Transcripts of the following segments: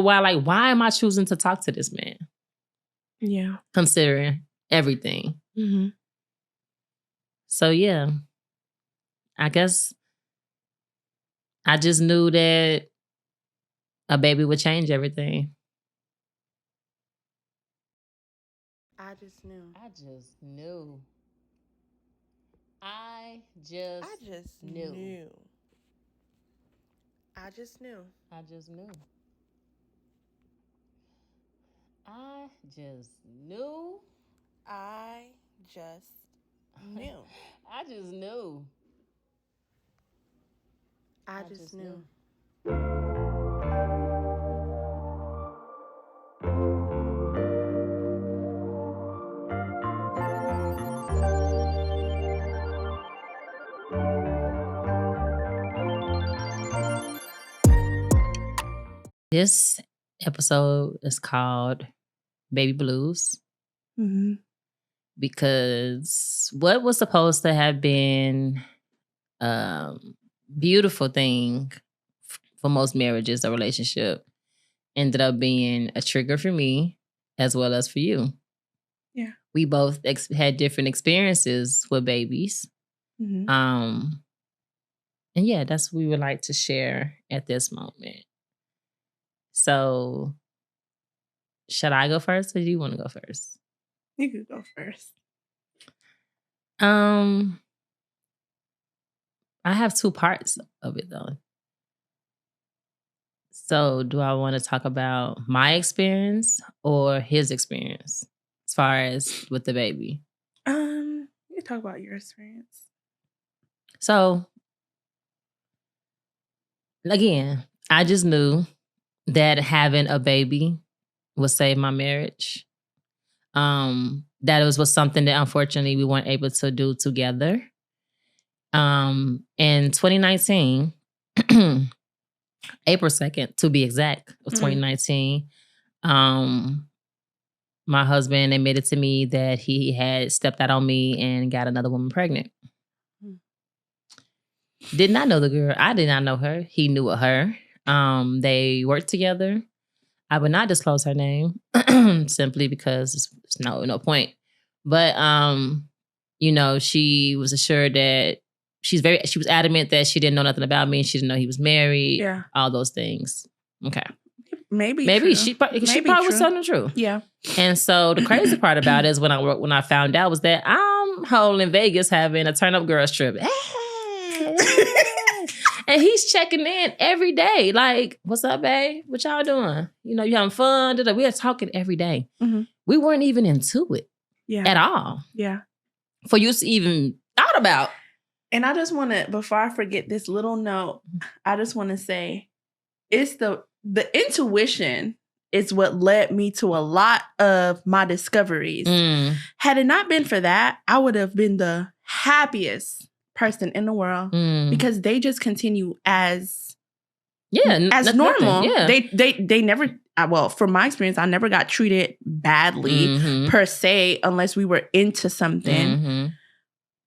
why am I choosing to talk to this man? Yeah. Considering everything. Mm-hmm. So, yeah. I guess I just knew that a baby would change everything. I just knew. I just knew. I just knew. I just knew. I just knew. I just knew. I just knew. I just knew. I just knew. This episode is called Baby Blues. Mm-hmm. Because what was supposed to have been beautiful thing for most marriages or relationship ended up being a trigger for me as well as for you. Yeah. We both had different experiences with babies. Mm-hmm. And yeah, that's what we would like to share at this moment. So, should I go first or do you want to go first? You could go first. I have two parts of it though. So, do I want to talk about my experience or his experience as far as with the baby? You talk about your experience. So, again, I just knew that having a baby would save my marriage. That was something that unfortunately we weren't able to do together. In 2019, April 2nd, to be exact, of 2019, my husband admitted to me that he had stepped out on me and got another woman pregnant. Did not know the girl. I did not know her. He knew of her. They worked together. I would not disclose her name simply because it's no point. But she was assured that she was adamant that she didn't know nothing about me. She didn't know he was married. Yeah. All those things. Okay. Maybe she probably was telling the truth. Yeah. And so the crazy part about it is when I found out was that I'm whole in Vegas having a turn up girls trip. And he's checking in every day. Like, what's up, babe? What y'all doing? You having fun? We are talking every day. Mm-hmm. We weren't even into it at all. Yeah. For you to even thought about. And I just want to, before I forget this little note, I just want to say, it's the intuition is what led me to a lot of my discoveries. Had it not been for that, I would have been the happiest person in the world because they just continue as normal. Yeah. They never, well, from my experience, I never got treated badly per se unless we were into something.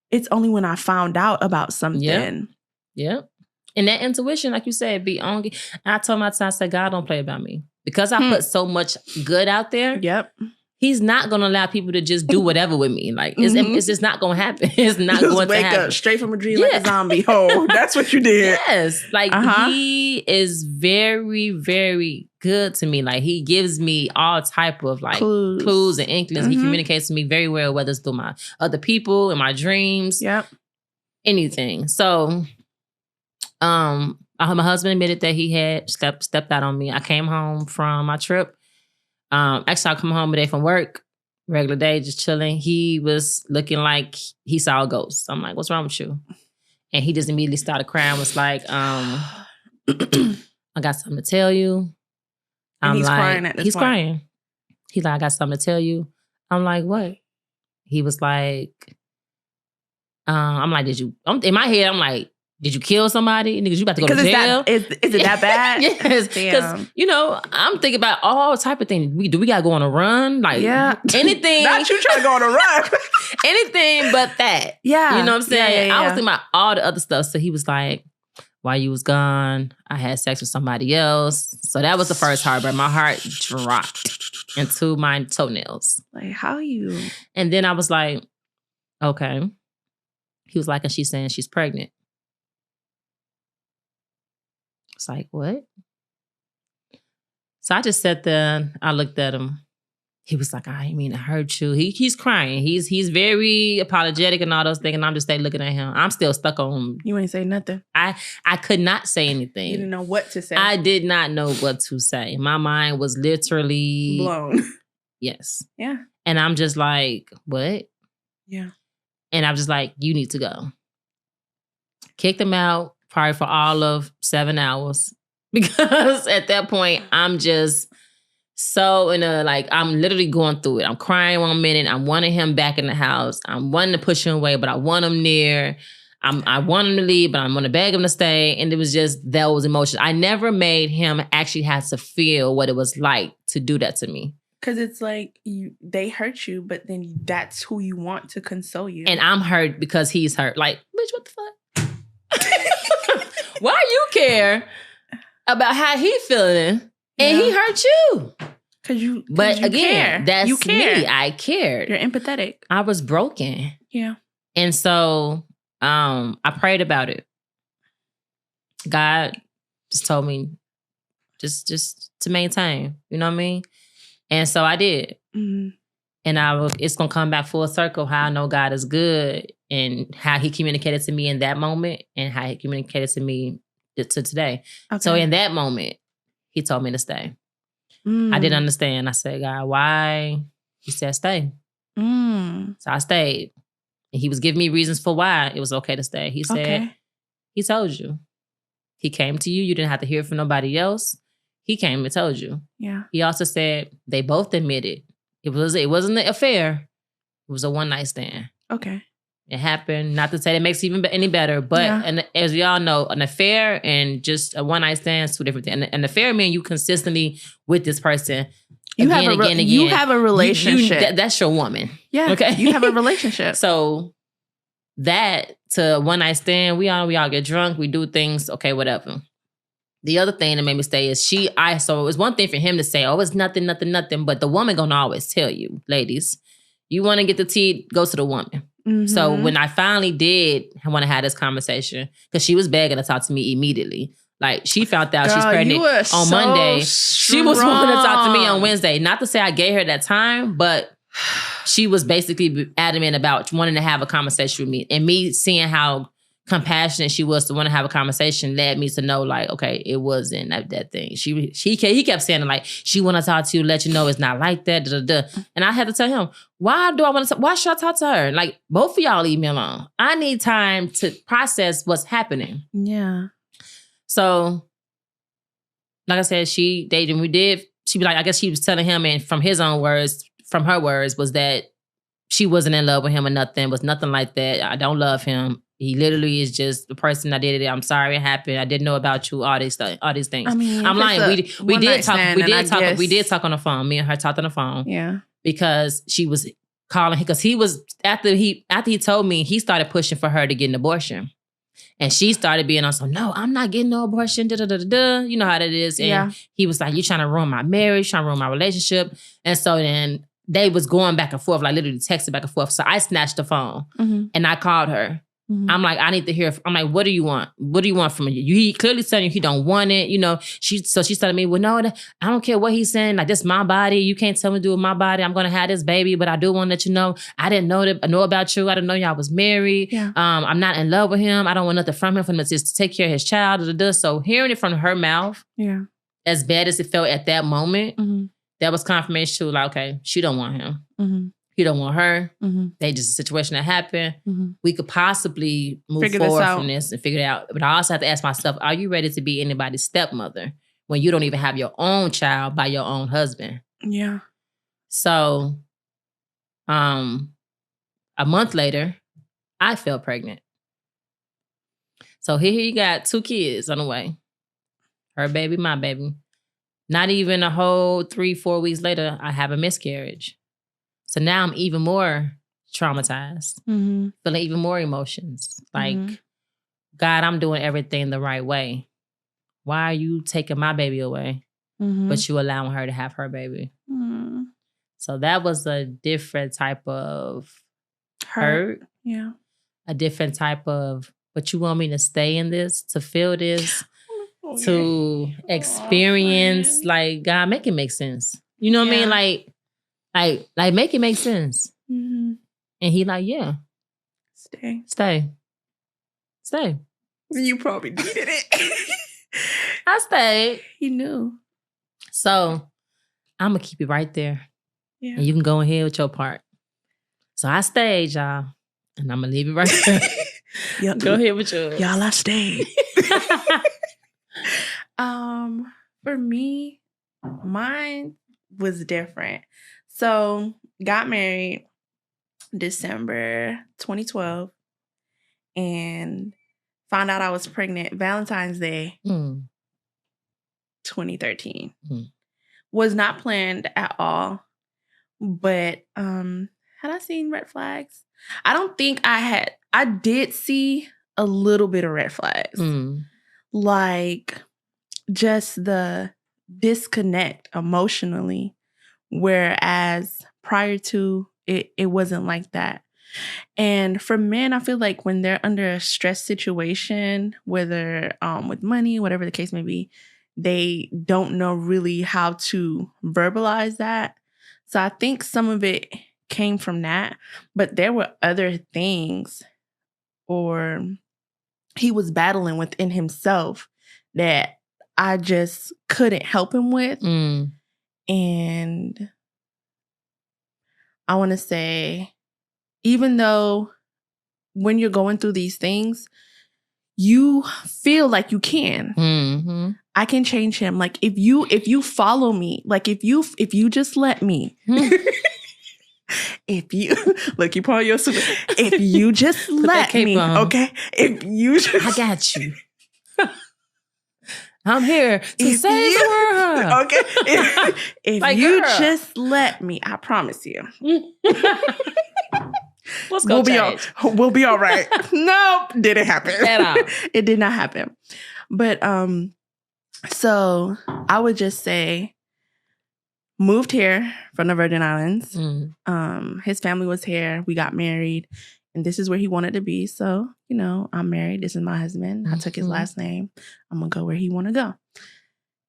It's only when I found out about something. Yep. And that intuition, like you said, be on. And I told my son, I said, God don't play about me. Because I put so much good out there. Yep. He's not going to allow people to just do whatever with me. Like, it's just not going to happen. It's not going to happen. Wake up straight from a dream like a zombie. Oh, that's what you did. Yes. Like, he is very, very good to me. Like, he gives me all type of, like, clues and inklings. He communicates to me very well, whether it's through my other people and my dreams. Yep. Anything. So, my husband admitted that he had stepped out on me. I came home from my trip. Actually, I come home today from work, regular day, just chilling. He was looking like he saw a ghost. I'm like, what's wrong with you? And he just immediately started crying. Was like, I got something to tell you. He's crying at this point. He's crying. He's like, I got something to tell you. I'm like, what? He was like, I'm like, in my head, I'm like, did you kill somebody? Niggas, you about to go to jail? Is it that bad? Yes. Because, I'm thinking about all type of things. Do we got to go on a run? Like, anything. Not you trying to go on a run. Anything but that. Yeah. You know what I'm saying? Yeah. I was thinking about all the other stuff. So he was like, while you was gone, I had sex with somebody else. So that was the first heartbreak. My heart dropped into my toenails. Like, how you? And then I was like, okay. He was like, and she's saying she's pregnant. It's like, what? So I just sat there. I looked at him. He was like, I didn't mean to hurt you. He's crying. He's very apologetic and all those things. And I'm just looking at him. I'm still stuck on. You ain't say nothing. I could not say anything. You didn't know what to say. I did not know what to say. My mind was literally blown. Yes. Yeah. And I'm just like, what? Yeah. And I'm just like, you need to go. Kicked him out probably for all of 7 hours. Because at that point, I'm just so I'm literally going through it. I'm crying 1 minute. I'm wanting him back in the house. I'm wanting to push him away, but I want him near. I want him to leave, but I'm going to beg him to stay. And it was just those emotions. I never made him actually have to feel what it was like to do that to me. Because it's like they hurt you, but then that's who you want to console you. And I'm hurt because he's hurt. Like, bitch, what the fuck? Why you care about how he feeling? And he hurt you. But again, care. that's you care. me. I cared. You're empathetic. I was broken. Yeah. And so I prayed about it. God just told me just to maintain. You know what I mean? And so I did. Mm-hmm. And it's going to come back full circle how I know God is good and how he communicated to me in that moment and how he communicated to me to today. Okay. So in that moment, he told me to stay. I didn't understand. I said, God, why? He said, stay. So I stayed. And he was giving me reasons for why it was okay to stay. He said, he told you. He came to you. You didn't have to hear from nobody else. He came and told you. Yeah. He also said they both admitted it wasn't an affair. It was a one-night stand. Okay. It happened. Not to say it makes it even any better, but and as we all know, an affair and just a one-night stand is two different things. An affair means you consistently with this person. You have a relationship. That's your woman. Yeah. Okay. You have a relationship. So that to one-night stand, we all get drunk. We do things. Okay, whatever. The other thing that made me stay is so it was one thing for him to say, oh, it's nothing. But the woman gonna always tell you, ladies, you want to get the tea, go to the woman. Mm-hmm. So when I finally did want to have this conversation, because she was begging to talk to me immediately. Like she found out she's pregnant on Monday. She was wanting to talk to me on Wednesday. Not to say I gave her that time, but she was basically adamant about wanting to have a conversation with me. And me seeing how compassionate she was to want to have a conversation led me to know, like, okay, it wasn't that thing. He kept saying, like, she want to talk to you, let you know it's not like that. Da, da, da. And I had to tell him, why should I talk to her? Like, both of y'all leave me alone. I need time to process what's happening. Yeah. So, like I said, she be like, I guess she was telling him, and from her words, was that she wasn't in love with him or nothing, was nothing like that. I don't love him. He literally is just the person that did it. I'm sorry it happened. I didn't know about you. All these things. I mean, I'm lying. We did talk. We did talk on the phone. Me and her talked on the phone. Yeah. Because she was calling. Because he was after he told me, he started pushing for her to get an abortion, and she started being on some. No, I'm not getting no abortion. Da da da da da. You know how that is. And he was like, "You're trying to ruin my marriage. Trying to ruin my relationship." And so then they was going back and forth, like literally texting back and forth. So I snatched the phone and I called her. Mm-hmm. I'm like, I need to hear. I'm like, what do you want? What do you want from me? He clearly telling you he don't want it. You know, she's telling me, well, no, I don't care what he's saying. Like, this is my body. You can't tell me to do with my body. I'm gonna have this baby, but I do want to let you know. I didn't know about you. I didn't know y'all was married. Yeah. I'm not in love with him. I don't want nothing from him for him to just take care of his child. So hearing it from her mouth, as bad as it felt at that moment, that was confirmation too. Like, okay, she don't want him. Mm-hmm. He don't want her. Mm-hmm. They just a situation that happened. Mm-hmm. We could possibly move forward from this and figure it out. But I also have to ask myself, are you ready to be anybody's stepmother when you don't even have your own child by your own husband? Yeah. So, a month later, I fell pregnant. So here you got 2 kids on the way. Her baby, my baby. Not even a whole 3-4 weeks later, I have a miscarriage. So now I'm even more traumatized, feeling even more emotions. Like, God, I'm doing everything the right way. Why are you taking my baby away? But you allowing her to have her baby. So that was a different type of hurt. Yeah. A different type of, but you want me to stay in this, to feel this, to experience, like, God, make it make sense. You know what I mean? Like make it make sense. And he like, yeah. Stay. You probably needed it. I stayed. He knew. So I'm going to keep it right there. Yeah. And you can go ahead with your part. So I stayed, y'all. And I'm going to leave it right there. Go ahead with yours. Y'all, I stayed. For me, mine was different. So got married December 2012 and found out I was pregnant Valentine's Day 2013. Was not planned at all. But had I seen red flags? I don't think I had. I did see a little bit of red flags. Like just the disconnect emotionally. Whereas prior to it wasn't like that. And for men, I feel like when they're under a stress situation, whether with money, whatever the case may be, they don't know really how to verbalize that. So I think some of it came from that. But there were other things or he was battling within himself that I just couldn't help him with. And I want to say, even though when you're going through these things, you feel like you can. I can change him. Like if you follow me, like if you just let me, if you look, you probably your super. If you just let me, okay. If you just, I got you. I'm here to save the world. Okay. If like, you just let me, I promise you. We'll be all right. Nope, didn't happen at all. It did not happen. But so I would just say, moved here from the Virgin Islands. His family was here. We got married, and this is where he wanted to be. So I'm married. This is my husband. I took his last name. I'm gonna go where he want to go.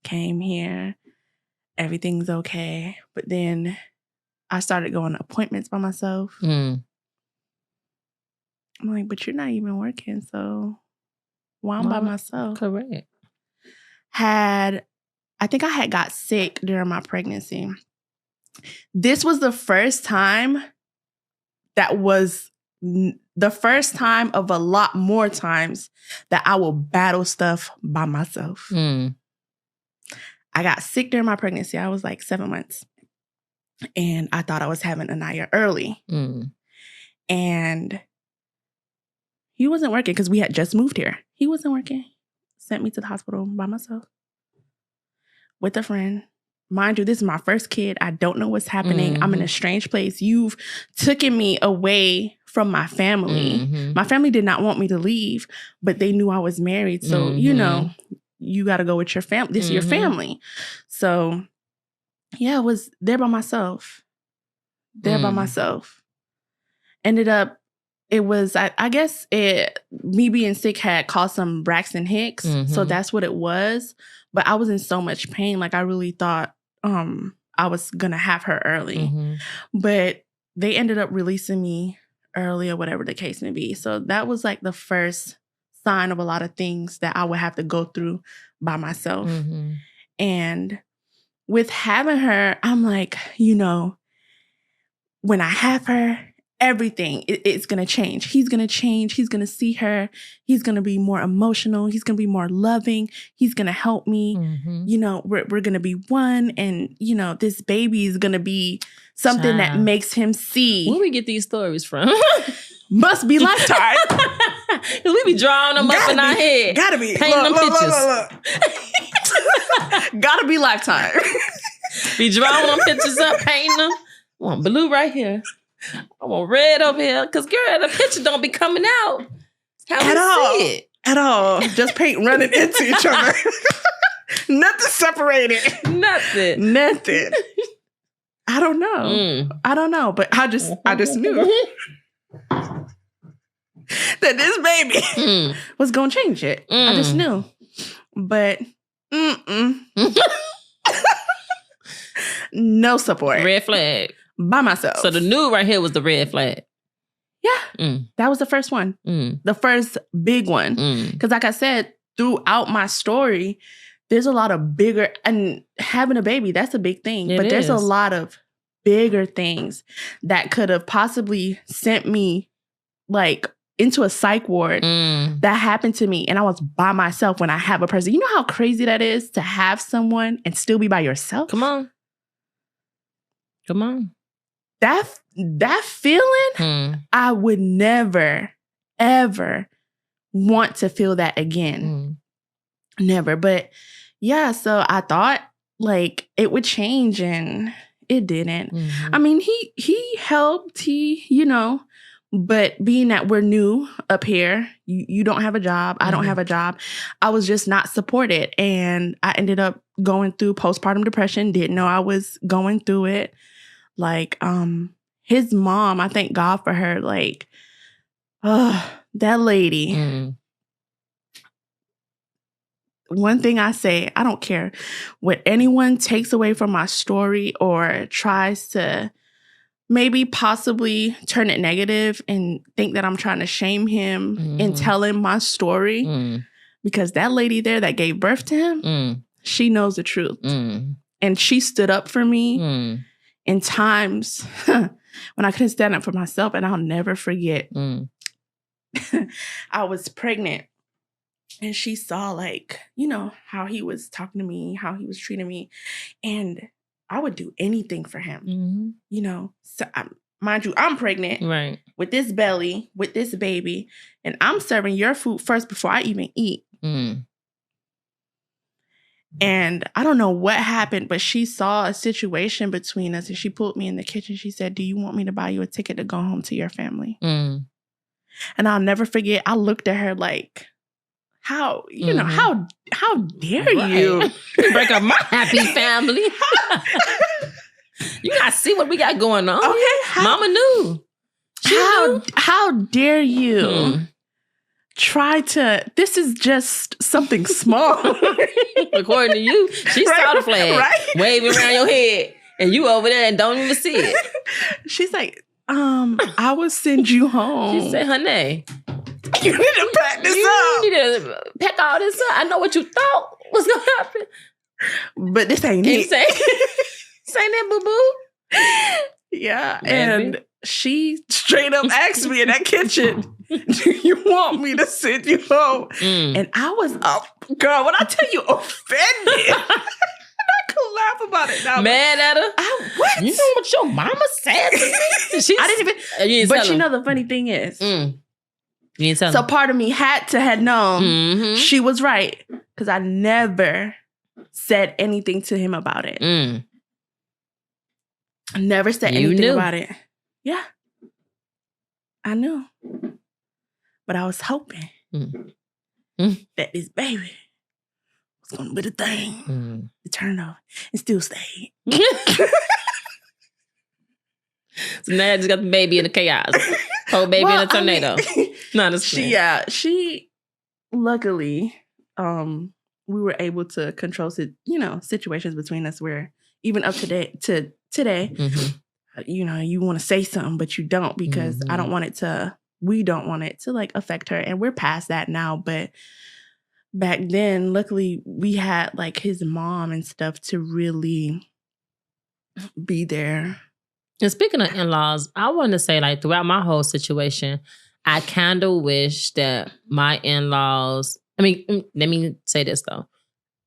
Came here. Everything's okay. But then I started going to appointments by myself. I'm like, but you're not even working, so why I'm by myself? Correct. I think I had got sick during my pregnancy. This was the first time of a lot more times that I will battle stuff by myself. I got sick during my pregnancy. I was like 7 months. And I thought I was having Anaya early. And he wasn't working because we had just moved here. He wasn't working. Sent me to the hospital by myself with a friend. Mind you, this is my first kid. I don't know what's happening. I'm in a strange place. You've taken me away from my family. My family did not want me to leave, but they knew I was married. So, you got to go with your family. This is your family. So, yeah, I was there by myself. Ended up, it was, I guess me being sick had caused some Braxton Hicks. So that's what it was. But I was in so much pain. Like I really thought I was going to have her early. But they ended up releasing me early or whatever the case may be. So that was like the first sign of a lot of things that I would have to go through by myself. And with having her, I'm like, when I have her, everything, it's going to change. He's going to change. He's going to see her. He's going to be more emotional. He's going to be more loving. He's going to help me. We're going to be one. And, this baby is going to be something that makes him see. Where we get these stories from? Must be Lifetime. We be drawing them up in our head. Gotta be. Painting them pictures. Gotta be Lifetime. Be drawing them pictures up, painting them. I want blue right here. I want red over here. Because, girl, the picture don't be coming out. How we see it. at all. Just paint running into each other. Nothing separated. Nothing. I don't know. I don't know. But I just knew that this baby was going to change it. I just knew. But no support. Red flag. By myself. So the new right here was the red flag. Yeah. That was the first one. The first big one. Because like I said, throughout my story, there's a lot of bigger, and having a baby, that's a big thing. But there's a lot of bigger things that could have possibly sent me like into a psych ward. That happened to me. And I was by myself when I have a person. You know how crazy that is to have someone and still be by yourself? Come on. That feeling, I would never, ever want to feel that again. Never. But yeah, so I thought like it would change and it didn't. I mean, he helped, but being that we're new up here, you don't have a job, I don't have a job, I was just not supported. And I ended up going through postpartum depression, didn't know I was going through it. Like, his mom, I thank God for her, like, that lady. One thing I say, I don't care what anyone takes away from my story or tries to maybe possibly turn it negative and think that I'm trying to shame him in telling my story. Because that lady there that gave birth to him, she knows the truth. And she stood up for me in times when I couldn't stand up for myself. And I'll never forget. I was pregnant. And she saw, like, how he was talking to me, how he was treating me. And I would do anything for him, So, mind you, I'm pregnant with this belly, with this baby. And I'm serving your food first before I even eat. And I don't know what happened, but she saw a situation between us. And she pulled me in the kitchen. She said, "Do you want me to buy you a ticket to go home to your family?" And I'll never forget. I looked at her like, how dare you break up my happy family? You gotta see what we got going on. Okay, Mama knew. How dare you try to? This is just something small. According to you, she saw the flag waving around your head, and you over there and don't even see it. She's like, I will send you home. She said, "Honey, you need to pack this up. You need to pack all this up. I know what you thought was going to happen. But this ain't it." Say that, boo-boo. Yeah. Baby. And she straight up asked me in that kitchen, "Do you want me to send you home?" And I was girl, when I tell you, offended. I could laugh about it now. Mad at her? What? You know what your mama said to me? I didn't even. But the funny thing is, so part of me had to have known she was right, because I never said anything to him about it. I never said anything about it. Yeah. I knew. But I was hoping that this baby was going to be the thing to turn off and still stay. So now I just got the baby in the chaos. Whole baby in a tornado. She luckily, we were able to control situations between us where even up to today, you want to say something, but you don't, because we don't want it to like affect her. And we're past that now. But back then, luckily we had like his mom and stuff to really be there. And speaking of in-laws, I want to say, like, throughout my whole situation, I kind of wish that my in-laws, let me say this though.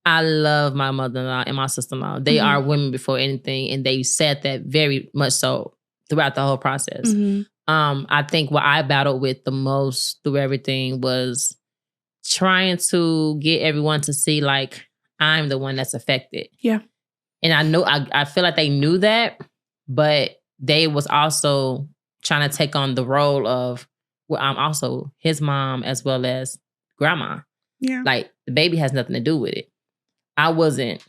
I love my mother-in-law and my sister-in-law. They are women before anything, and they said that very much so throughout the whole process. I think what I battled with the most through everything was trying to get everyone to see, like, I'm the one that's affected. Yeah. And I know, I feel like they knew that, but they was also trying to take on the role of, well, I'm also his mom as well as grandma. Yeah. Like, the baby has nothing to do with it. I wasn't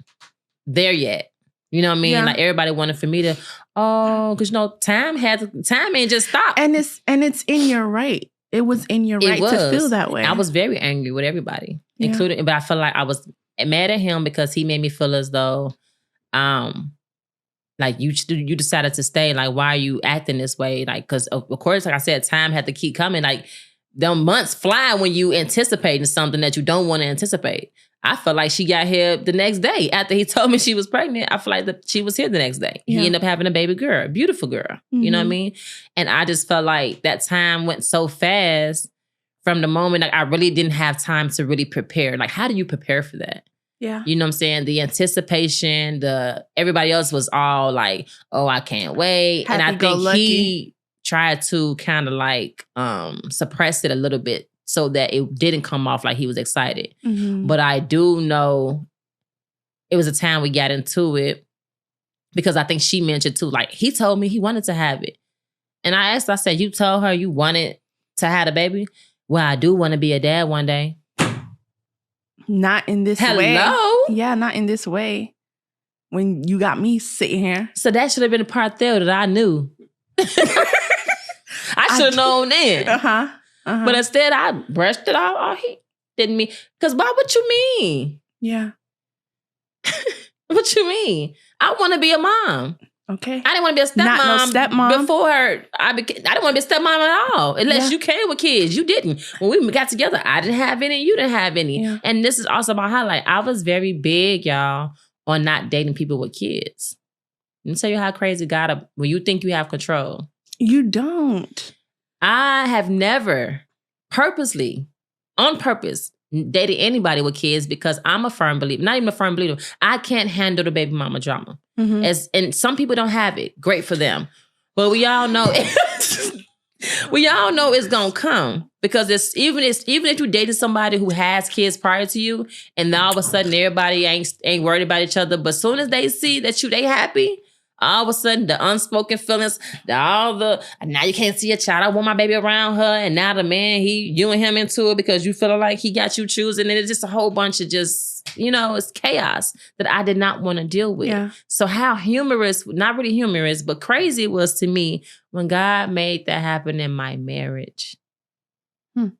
there yet. You know what I mean? Yeah. Like, everybody wanted for me to, because, time ain't just stopped. And it's in your right. It was in your right to feel that way. I was very angry with everybody, Yeah. including, but I felt like I was mad at him because he made me feel as though, like, you decided to stay. Like, why are you acting this way? Like, because of course, like I said, time had to keep coming. Like, them months fly when you anticipating something that you don't want to anticipate. I felt like she got here the next day after he told me she was pregnant. I feel like that she was here the next day. Yeah. He ended up having a baby girl, a beautiful girl. Mm-hmm. You know what I mean? And I just felt like that time went so fast from the moment. Like, I really didn't have time to really prepare. Like, how do you prepare for that? Yeah. You know what I'm saying? The anticipation, everybody else was all like, oh, I can't wait. Happy, and I think lucky. he tried to kind of like suppress it a little bit so that it didn't come off like he was excited. Mm-hmm. But I do know it was a time we got into it because I think she mentioned too, like, he told me he wanted to have it. And I asked, I said, you told her you wanted to have a baby? Well, I do want to be a dad one day. Not in this way. Hello? Yeah, not in this way. When you got me sitting here. So that should have been a part there that I knew. I should have known then. But instead, I brushed it off. Oh, he didn't mean. Because why? What you mean? Yeah. What you mean? I want to be a mom. Okay. I didn't want to be a stepmom. Not no stepmom. Before her, I didn't want to be a stepmom at all. Unless you came with kids. You didn't. When we got together, I didn't have any. You didn't have any. Yeah. And this is also my highlight. I was very big, y'all, on not dating people with kids. Let me tell you how crazy God, when you think you have control. You don't. I have never purposely, on purpose, dated anybody with kids because I'm a firm believer. Not even a firm believer. I can't handle the baby mama drama. Mm-hmm. And some people don't have it. Great for them. But we all know it's gonna come. Because even if you dated somebody who has kids prior to you, and all of a sudden everybody ain't worried about each other, but as soon as they see that they happy, all of a sudden, the unspoken feelings, now you can't see a child. I want my baby around her. And now the man, you and him into it because you feeling like he got you choosing. And it's just a whole bunch of it's chaos that I did not want to deal with. Yeah. So how humorous, not really humorous, but crazy it was to me when God made that happen in my marriage. And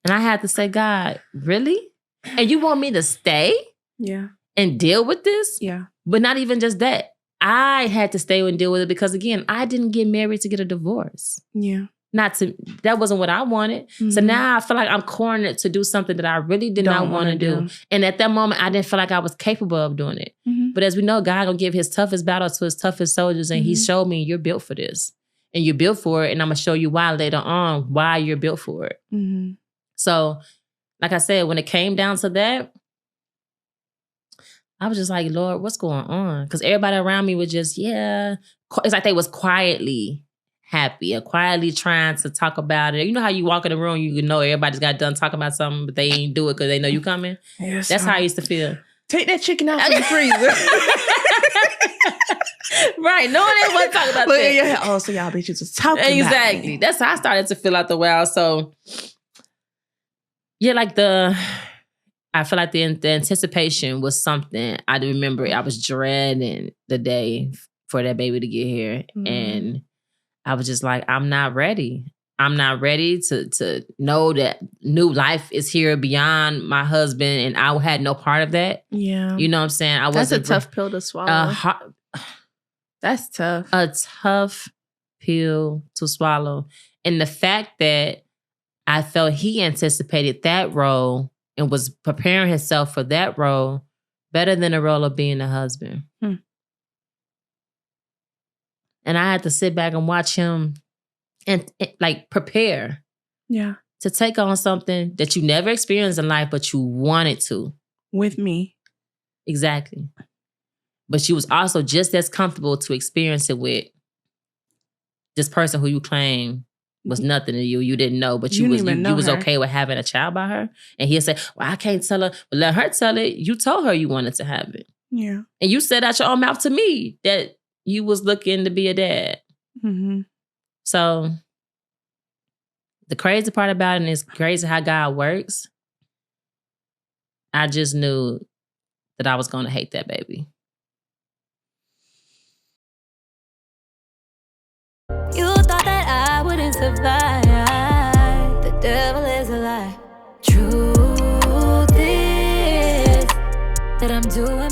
I had to say, God, really? And you want me to stay? Yeah. And deal with this? Yeah. But not even just that. I had to stay and deal with it because, again, I didn't get married to get a divorce. Yeah. That wasn't what I wanted. Mm-hmm. So now I feel like I'm cornered to do something that I really did not want to do. And at that moment, I didn't feel like I was capable of doing it. Mm-hmm. But as we know, God gonna give his toughest battle to his toughest soldiers. And he showed me, you're built for this. And you're built for it. And I'm going to show you why later on, why you're built for it. Mm-hmm. So, like I said, when it came down to that, I was just like, Lord, what's going on? Because everybody around me was just, it's like they was quietly happy or quietly trying to talk about it. You know how you walk in the room, you know everybody's got done talking about something, but they ain't do it because they know you coming? Yes, that's how I used to feel. Take that chicken out from the freezer. Right. No one ain't want to talk about that. Yeah. Oh, so y'all bitches was talking exactly. about me. That's how I started to feel out the wow. So, yeah, like I feel like the anticipation was something I remember. I was dreading the day for that baby to get here. Mm-hmm. And I was just like, I'm not ready. I'm not ready to know that new life is here beyond my husband. And I had no part of that. Yeah. You know what I'm saying? That's a tough pill to swallow. That's tough. A tough pill to swallow. And the fact that I felt he anticipated that role and was preparing himself for that role better than the role of being a husband. And I had to sit back and watch him and like prepare. Yeah. To take on something that you never experienced in life, but you wanted to. With me. Exactly. But you was also just as comfortable to experience it with this person who you claim was nothing to you. You didn't know, but you was okay with having a child by her. And he'll say, well, I can't tell her. But let her tell it. You told her you wanted to have it. Yeah. And you said out your own mouth to me that you was looking to be a dad. Mm-hmm. So, the crazy part about it, and it's crazy how God works, I just knew that I was going to hate that baby. You thought that I wouldn't survive. The devil is a lie. Truth is that I'm doing